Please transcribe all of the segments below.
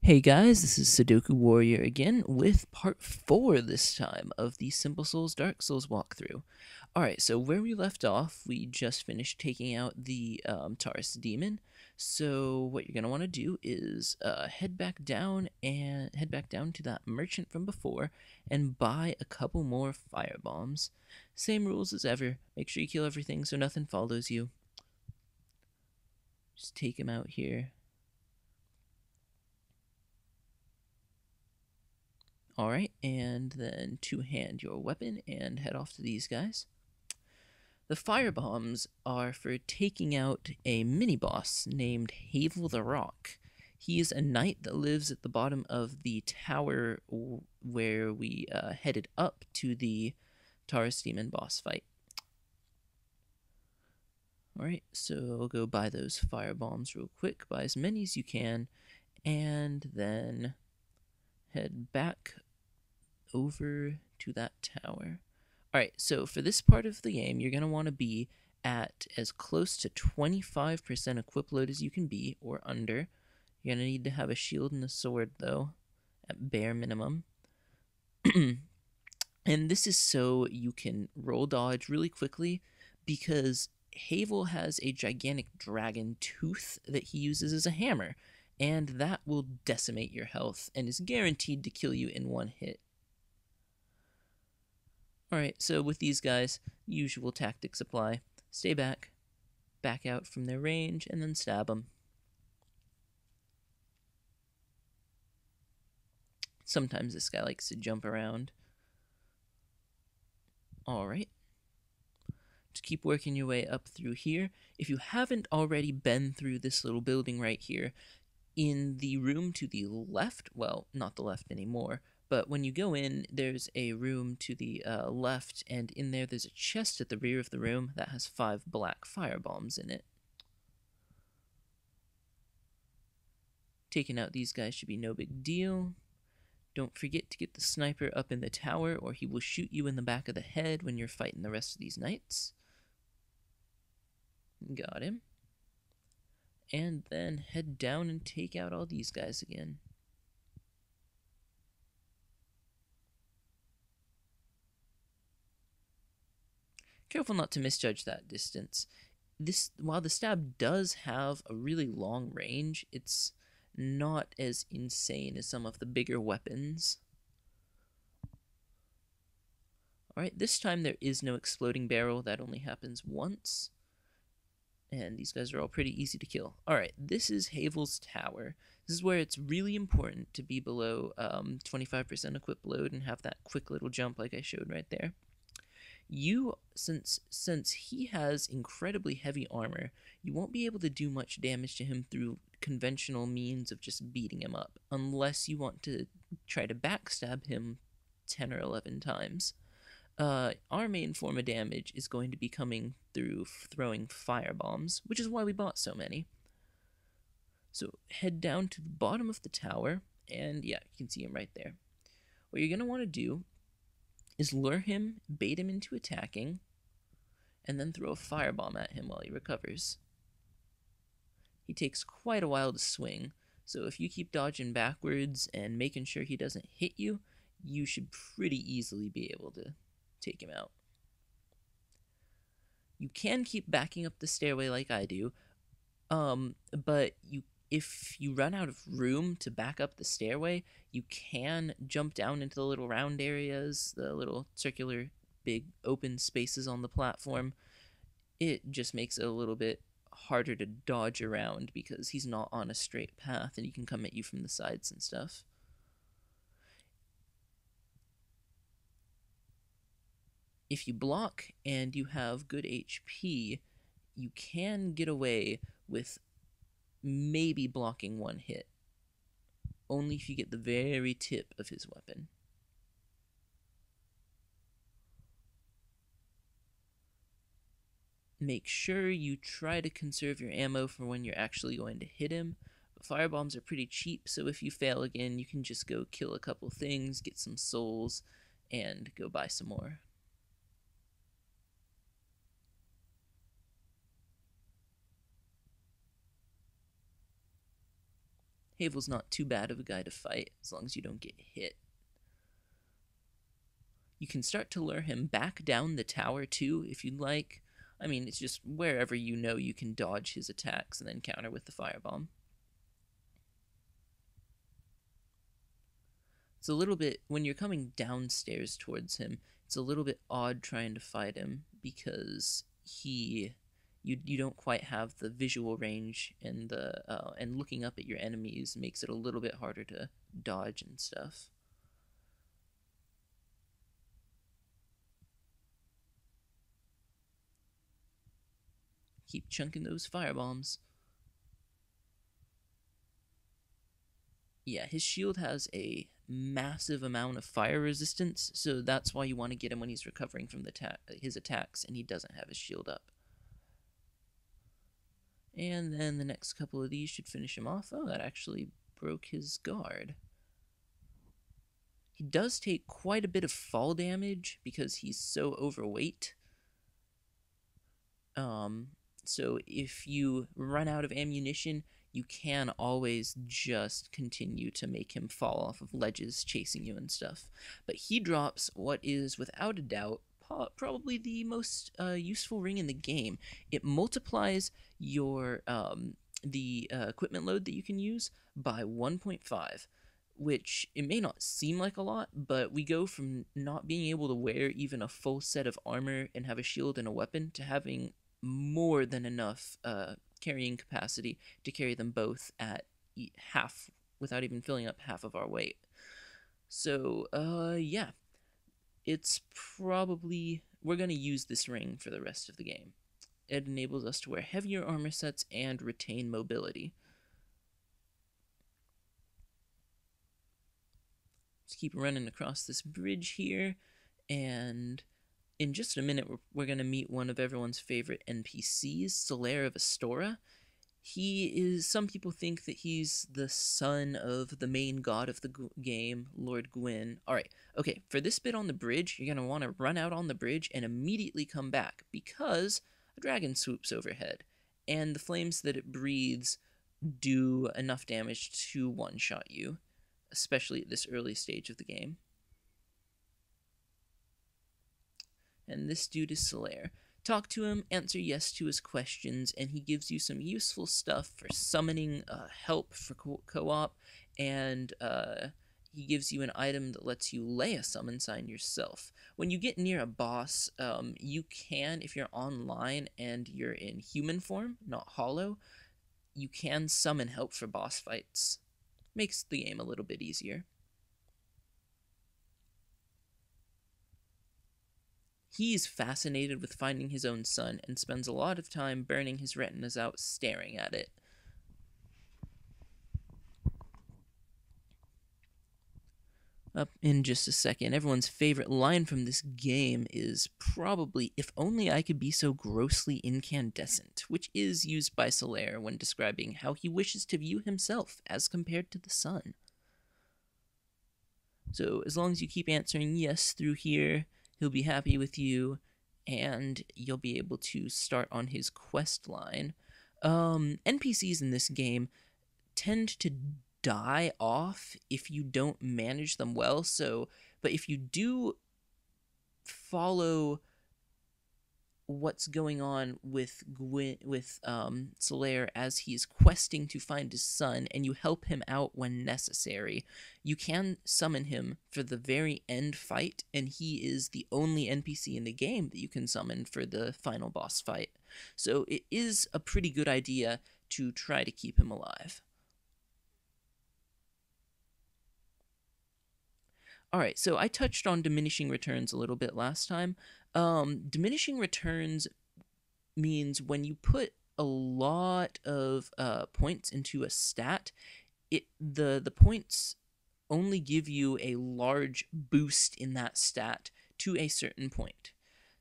Hey guys, this is Sudoku Warrior again with part 4 this time of the Simple Souls Dark Souls walkthrough. Alright, so where we left off, we just finished taking out the Taurus Demon. So what you're going to want to do is head back down to that merchant from before and buy a couple more firebombs. Same rules as ever, make sure you kill everything so nothing follows you. Just take him out here. Alright, and then two-hand your weapon and head off to these guys. The firebombs are for taking out a mini-boss named Havel the Rock. He is a knight that lives at the bottom of the tower where we headed up to the Taurus Demon boss fight. Alright, so go buy those firebombs real quick. Buy as many as you can, and then head back over to that tower. Alright, so for this part of the game, you're going to want to be at as close to 25% equip load as you can be, or under. You're going to need to have a shield and a sword, though, at bare minimum. And this is so you can roll dodge really quickly, because Havel has a gigantic dragon tooth that he uses as a hammer, and that will decimate your health and is guaranteed to kill you in one hit. Alright, so with these guys, usual tactics apply. Stay back, back out from their range, and then stab them. Sometimes this guy likes to jump around. Alright. Just keep working your way up through here. If you haven't already been through this little building right here, in the room to the left, well, not the left anymore, but when you go in, there's a room to the left, and in there there's a chest at the rear of the room that has 5 black firebombs in it. Taking out these guys should be no big deal. Don't forget to get the sniper up in the tower, or he will shoot you in the back of the head when you're fighting the rest of these knights. Got him. And then head down and take out all these guys again. Careful not to misjudge that distance. While the stab does have a really long range, it's not as insane as some of the bigger weapons. Alright, this time there is no exploding barrel. That only happens once. And these guys are all pretty easy to kill. Alright, this is Havel's Tower. This is where it's really important to be below 25% equip load and have that quick little jump like I showed right there. Since he has incredibly heavy armor, you won't be able to do much damage to him through conventional means of just beating him up, unless you want to try to backstab him 10 or 11 times. Our main form of damage is going to be coming through throwing firebombs, which is why we bought so many. So head down to the bottom of the tower, and yeah, you can see him right there. What you're going to want to do is lure him, bait him into attacking, and then throw a firebomb at him while he recovers. He takes quite a while to swing, so if you keep dodging backwards and making sure he doesn't hit you, you should pretty easily be able to take him out. You can keep backing up the stairway like I do, but if you run out of room to back up the stairway, you can jump down into the little round areas, the little circular big open spaces on the platform. It just makes it a little bit harder to dodge around because he's not on a straight path and he can come at you from the sides and stuff. If you block and you have good HP, you can get away with maybe blocking one hit. Only if you get the very tip of his weapon. Make sure you try to conserve your ammo for when you're actually going to hit him. But firebombs are pretty cheap, so if you fail again, you can just go kill a couple things, get some souls, and go buy some more. Havel's not too bad of a guy to fight as long as you don't get hit. You can start to lure him back down the tower too if you'd like. I mean, it's just wherever you know you can dodge his attacks and then counter with the firebomb. It's a little bit, when you're coming downstairs towards him, it's a little bit odd trying to fight him because you don't quite have the visual range, and and looking up at your enemies makes it a little bit harder to dodge and stuff. Keep chunking those firebombs. Yeah, his shield has a massive amount of fire resistance, so that's why you want to get him when he's recovering from his attacks and he doesn't have his shield up. And then the next couple of these should finish him off. Oh, that actually broke his guard. He does take quite a bit of fall damage because he's so overweight. So if you run out of ammunition, you can always just continue to make him fall off of ledges chasing you and stuff. But he drops what is, without a doubt, probably the most useful ring in the game. It multiplies your the equipment load that you can use by 1.5, which it may not seem like a lot, but we go from not being able to wear even a full set of armor and have a shield and a weapon to having more than enough carrying capacity to carry them both at half without even filling up half of our weight. So, yeah. It's probably... we're going to use this ring for the rest of the game. It enables us to wear heavier armor sets and retain mobility. Just keep running across this bridge here, and in just a minute, we're going to meet one of everyone's favorite NPCs, Solaire of Astora. He is, some people think that he's the son of the main god of the game, Lord Gwyn. Alright, okay, for this bit on the bridge, you're going to want to run out on the bridge and immediately come back, because a dragon swoops overhead, and the flames that it breathes do enough damage to one-shot you, especially at this early stage of the game. And this dude is Solaire. Talk to him, answer yes to his questions, and he gives you some useful stuff for summoning help for co-op, and he gives you an item that lets you lay a summon sign yourself. When you get near a boss, you can, if you're online and you're in human form, not hollow, you can summon help for boss fights. Makes the game a little bit easier. He's fascinated with finding his own sun and spends a lot of time burning his retinas out staring at it. Up in just a second, everyone's favorite line from this game is probably, "If only I could be so grossly incandescent," which is used by Solaire when describing how he wishes to view himself as compared to the sun. So as long as you keep answering yes through here, he'll be happy with you, and you'll be able to start on his quest line. NPCs in this game tend to die off if you don't manage them well, but if you do follow what's going on with Solaire as he's questing to find his son, and you help him out when necessary, you can summon him for the very end fight, and he is the only NPC in the game that you can summon for the final boss fight. So it is a pretty good idea to try to keep him alive. Alright, so I touched on diminishing returns a little bit last time. Diminishing returns means when you put a lot of points into a stat, the points only give you a large boost in that stat to a certain point.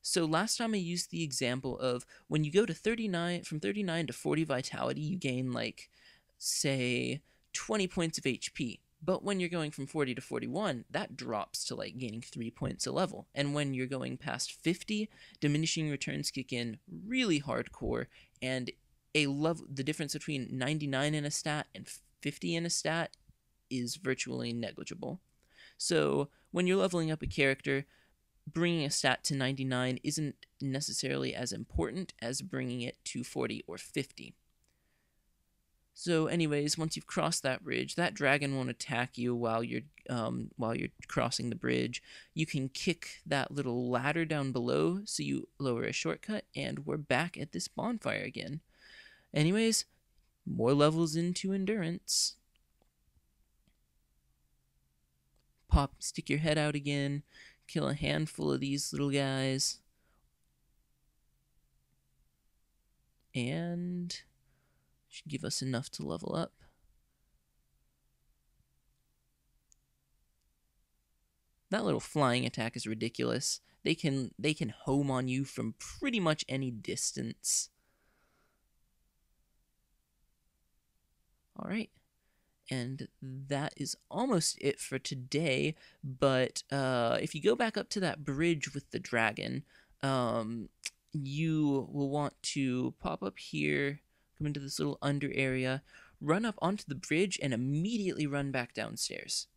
So last time I used the example of when you go to 39, from 39 to 40 vitality, you gain, like, say, 20 points of HP. But when you're going from 40 to 41, that drops to, like, gaining 3 points a level. And when you're going past 50, diminishing returns kick in really hardcore, and the difference between 99 in a stat and 50 in a stat is virtually negligible. So when you're leveling up a character, bringing a stat to 99 isn't necessarily as important as bringing it to 40 or 50. So anyways, once you've crossed that bridge, that dragon won't attack you while you're crossing the bridge. You can kick that little ladder down below so you lower a shortcut, and we're back at this bonfire again. Anyways, more levels into endurance. Stick your head out again, kill a handful of these little guys, and should give us enough to level up. That little flying attack is ridiculous. They can home on you from pretty much any distance. All right. And that is almost it for today, but if you go back up to that bridge with the dragon, you will want to pop up here, come into this little under area, run up onto the bridge, and immediately run back downstairs.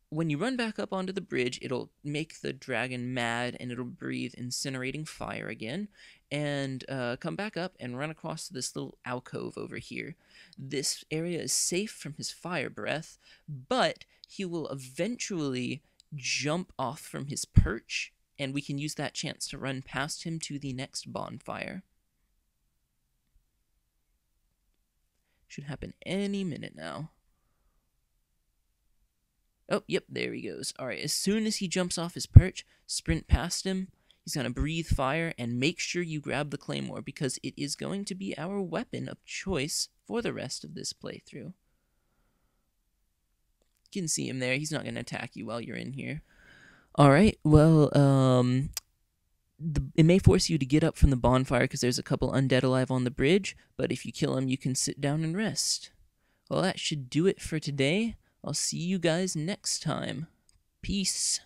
When you run back up onto the bridge, it'll make the dragon mad, and it'll breathe incinerating fire again, and come back up and run across to this little alcove over here. This area is safe from his fire breath, but he will eventually jump off from his perch, and we can use that chance to run past him to the next bonfire. Should happen any minute now. Oh, yep, there he goes. All right, as soon as he jumps off his perch, sprint past him. He's going to breathe fire, and make sure you grab the claymore, because it is going to be our weapon of choice for the rest of this playthrough. You can see him there. He's not going to attack you while you're in here. All right, well, it may force you to get up from the bonfire because there's a couple undead alive on the bridge, but if you kill him, you can sit down and rest. Well, that should do it for today. I'll see you guys next time. Peace.